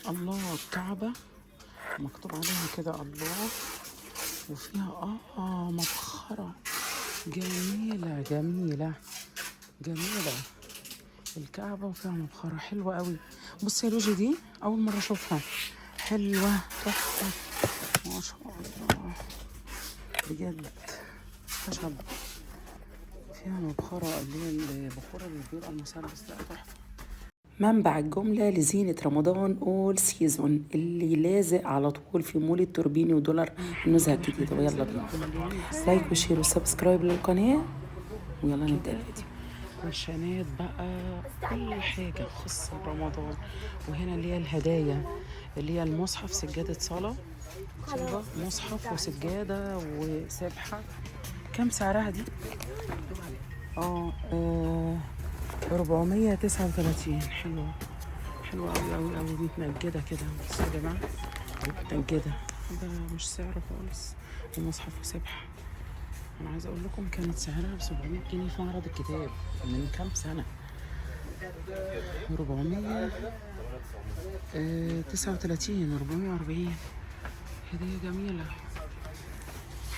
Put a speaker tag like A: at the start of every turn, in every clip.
A: الله، الكعبة مكتوب عليها كده الله، وفيها مبخرة جميلة جميلة جميلة. الكعبة وفيها مبخرة حلوة قوي. بصي يا روجي، دي أول مرة أشوفها، حلوة تحفة ما شاء الله بجد. خشب فيها مبخرة، اللي هي البخور اللي بيبقى المثلث ده، تحفة. منبع الجملة لزينة رمضان أول سيزون اللي لازق على طول في مول التوربيني ودولار النزهة الجديدة. ويلا بينا لايك وشير وسبسكرايب للقناة، ويلا نبدأ الفيديو. كوشنات بقى، كل حاجة خاصة برمضان. وهنا اللي هي الهدايا، اللي هي المصحف، سجادة صلاة، شايفة مصحف وسجادة وسبحة. كم سعرها دي؟ 439. حلوة حلوة أوي أوي أوي، متنجدة كده. بصوا يا جماعة، متنجدة، ده مش سعر خالص. ومصحف وسبحة. أنا عايزة أقول لكم كانت سعرها ب700 جنيه في معرض الكتاب من كام سنة. 439، 440. هدية جميلة،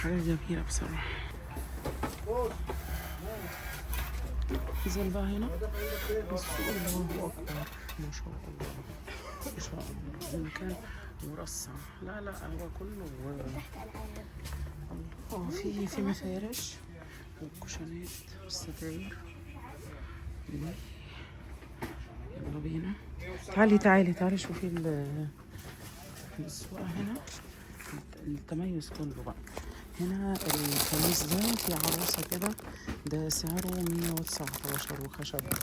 A: حاجة جميلة بصراحة. نزل بقى هنا، بصوا الله أكبر، ما شاء الله ما شاء الله. المكان مرصع، لا هو كله الله. في مفارش والكوشنات والستاير. يلا بينا، تعالي شوفي الصورة هنا. التميز كله بقى هنا. القميص ده في عروسة كده، ده سعره 119 وخشب يعني.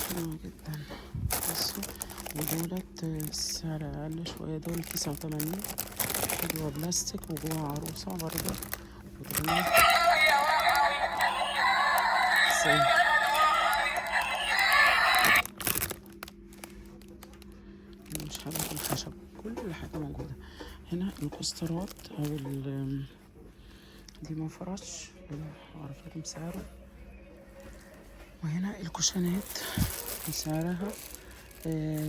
A: حلو جدا. بصوا، ودولت السعر أقل شوية، دول 89. حلوة بلاستيك، وجوه عروسة برضه. ودول مش حاجات الخشب، كل حاجة موجودة هنا. الكوسترات أو دي مفرش، عرفتم سعره. وهنا الكوشنات سعرها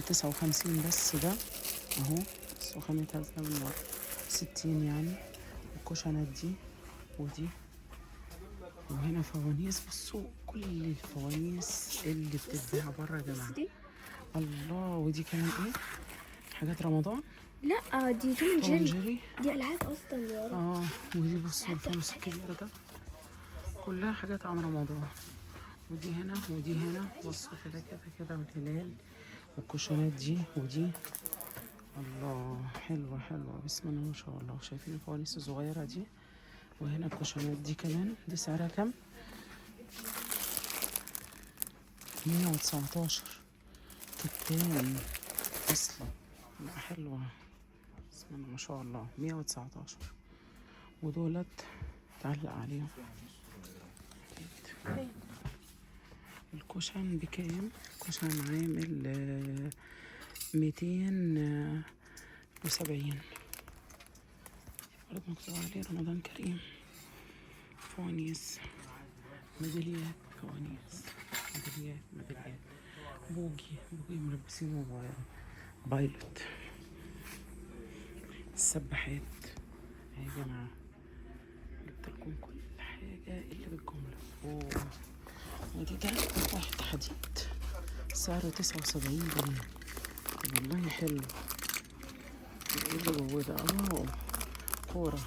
A: 59 بس. ده اهو، بس خامتها زي من ورا 60 يعني. الكوشنات دي ودي. وهنا فوانيس، بصوا كل الفوانيس اللي بتتباع بره يا جماعة. الله، ودي كمان ايه؟ حاجات رمضان.
B: لا دي توم
A: توم
B: جيري،
A: جيري.
B: دي العاب اصلا يا
A: ودي بصوا الفانوس الكبير ده، كلها حاجات عن رمضان. ودي هنا ودي هنا، بصوا كده كده كده، والهلال والكوشنات دي ودي. الله، حلوة حلوة بسم الله ما شاء الله. شايفين الفوانيس الصغيرة دي؟ وهنا الكوشنات دي كمان، دي سعرها كام؟ 119. كتان أصلا، لا حلوة بسم الله ما شاء الله. 119. ودولت تعلق عليهم. الكوشن بكام؟ الكوشن عامل 270. برضه مكتوب عليه رمضان كريم. فوانيس، ميداليات، فوانيس، ميداليات. بوجي ملبسينه بايلوت. السباحات اهي يا جماعة، جبتلكم كل حاجة اللي بالجملة. ودي ده واحد حديد، سعره 79 جنيه. والله حلو. ايه اللي جوه ده؟ كورة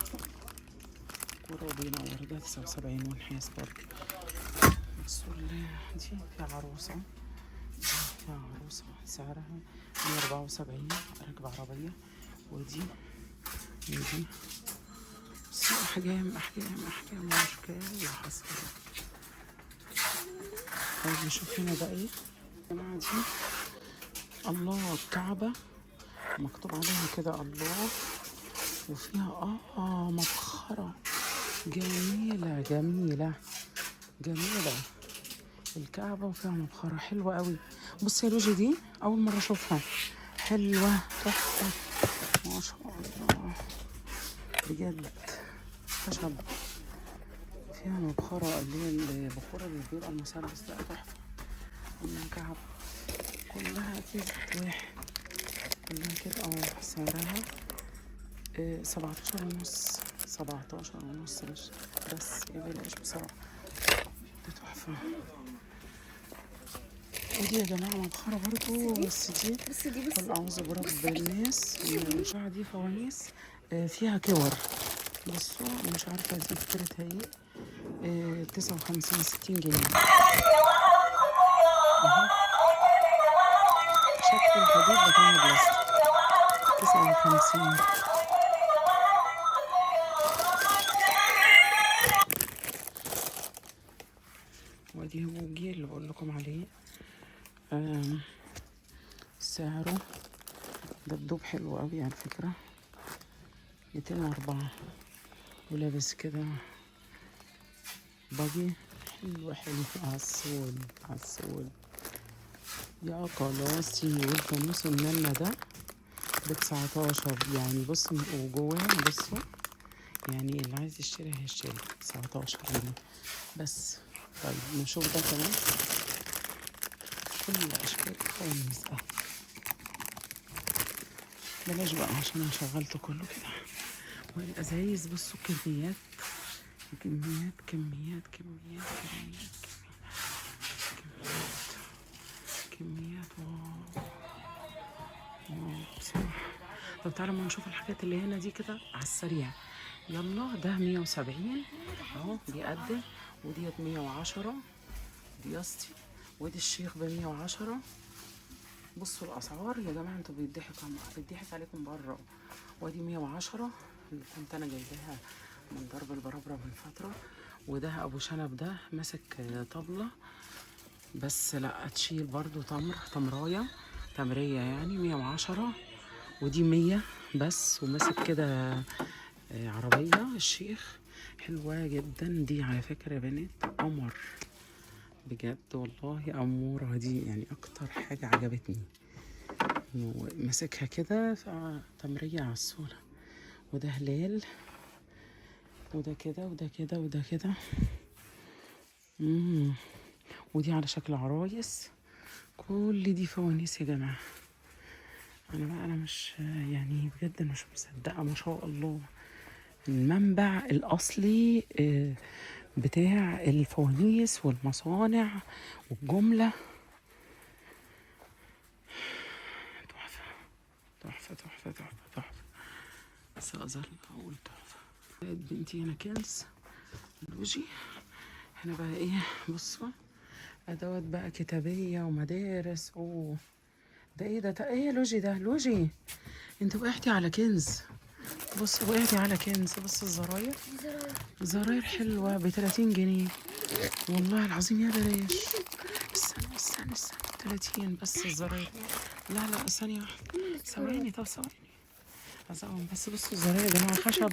A: وبينور، ده 79 ونحاس برضه. بصوا دي في عروسة، سعرها 174، راكبة عربية. ودي بس أحجام وأشكال وحسب. طيب نشوف هنا بقى ايه يا جماعة. دي الله، الكعبة مكتوب عليها كده الله، وفيها مبخرة جميلة جميلة جميلة. الكعبة وفيها مبخرة حلوة قوي. بصي يا روجي، دي أول مرة أشوفها، حلوة تحفة ما شاء الله بجد. خشب فيها مبخرة اللي هي البخور اللي بيبقى المثلث ده تحفة. كلها كعب، كلها كده واحد، كلها كده. سعرها 17 ونص، 17 ونص بس بلاش بصراحة، دي تحفة. ودي يا جماعة مبخرة برضو، بس دي قل أعوذ برب الناس. دي فوانيس فيها كور. بصوا مش عارفة دي فكرتها ايه. 59 60 جنيه. شكل الحديد لكنها بلاستيك. 59. ودي هوجي اللي بقول لكم عليه. سعره دبدوب حلو قوي على فكرة، 204. ولابس كده باجي حلو عالسول عالسول. يا خلاصي. والفانوس النملة ده ب19 يعني. بصوا وجواه بصوا، يعني اللي عايز يشتري هيشتري. 19 جنيه بس. طيب نشوف ده كمان. كل اشكال الفوانيس بلاش بقى عشان انا شغلته كله كده. والازايز بصوا كميات كميات كميات كميات كميات كميات. واو بصراحة. طب تعالوا ما نشوف الحاجات اللي هنا دي كده على السريع. يلا ده 170 اهو بيقدم، وديت 110 بيستي، ودي الشيخ ب110. بصوا الاسعار يا جماعه، انتوا بيضحك عليكم بره. ودي 110 اللي كنت انا جايباها من درب البرابره من فتره. وده ابو شنب ده ماسك طبله بس لا تشيل برضو تمريه يعني 110. ودي 100 بس، وماسك كده عربيه الشيخ حلوه جدا دي على فكره يا بنات. قمر بجد والله، أمورة دي يعني أكتر حاجة عجبتني. ماسكها كده تمرية عسولة. وده هلال، وده كده وده كده وده كده. ودي على شكل عرايس. كل دي فوانيس يا جماعة. أنا مش يعني بجد مش مصدقة ما شاء الله. المنبع الأصلي بتاع الفوانيس والمصانع والجملة. تحفة تحفة تحفة تحفة. بس أظل أقول تحفة. بنتي هنا كنز لوجي. هنا بقى إيه، بصوا أدوات بقى كتابية ومدارس. ده إيه ده إيه يا لوجي؟ ده لوجي أنت وقعتي على كنز. بص وقعتي على كنز. بص الزراير، زراير حلوة ب30 جنيه والله العظيم يا بلاش. استنى 30 بس الزراير. لا ثانية واحدة، ثواني. طب ثواني أزقهم بس. بصوا الزراير يا جماعة خشب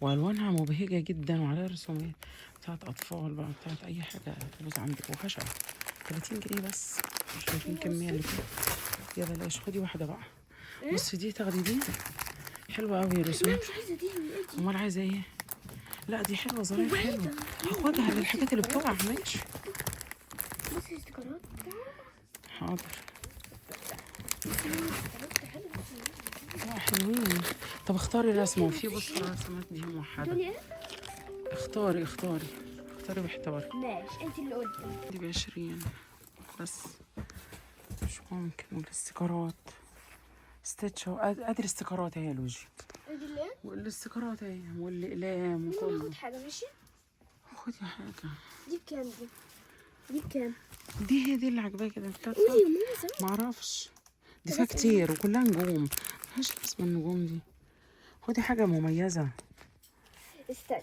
A: وألوانها مبهجة جدا، وعليها رسومات بتاعت أطفال بقى، بتاعت أي حاجة تبوظ عندك. وخشب 30 جنيه بس. مش شايفين الكمية اللي فيها؟ يا بلاش. خدي واحدة بقى. بصي دي تاخدي دي حلوة أوي رسومات. أمال عايزة إيه؟ لا دي حلوة، زراير حلوة. هاخدها للحاجات اللي بتقع. ماشي حاضر. لا حلوين. طب اختاري رسمة. وفي بصوا الرسمات دي موحدة. اختاري واحتاري.
B: ماشي انت اللي قلتي.
A: دي ب20 بس. مش ممكن. والاستيكرات ستيتش ادي الاستيكرات اهي يا لوجي.
B: ادي اللي
A: والاستيكرات اهي والاقلام وكله.
B: خد حاجة ماشي.
A: خدي حاجة.
B: دي بكام دي بكام؟
A: دي هي دي اللي عجباكي ده بتاعت معرفش. دي فيها كتير وكلها نجوم. ملهاش لازمة النجوم دي. خدي حاجة مميزة.
B: استنى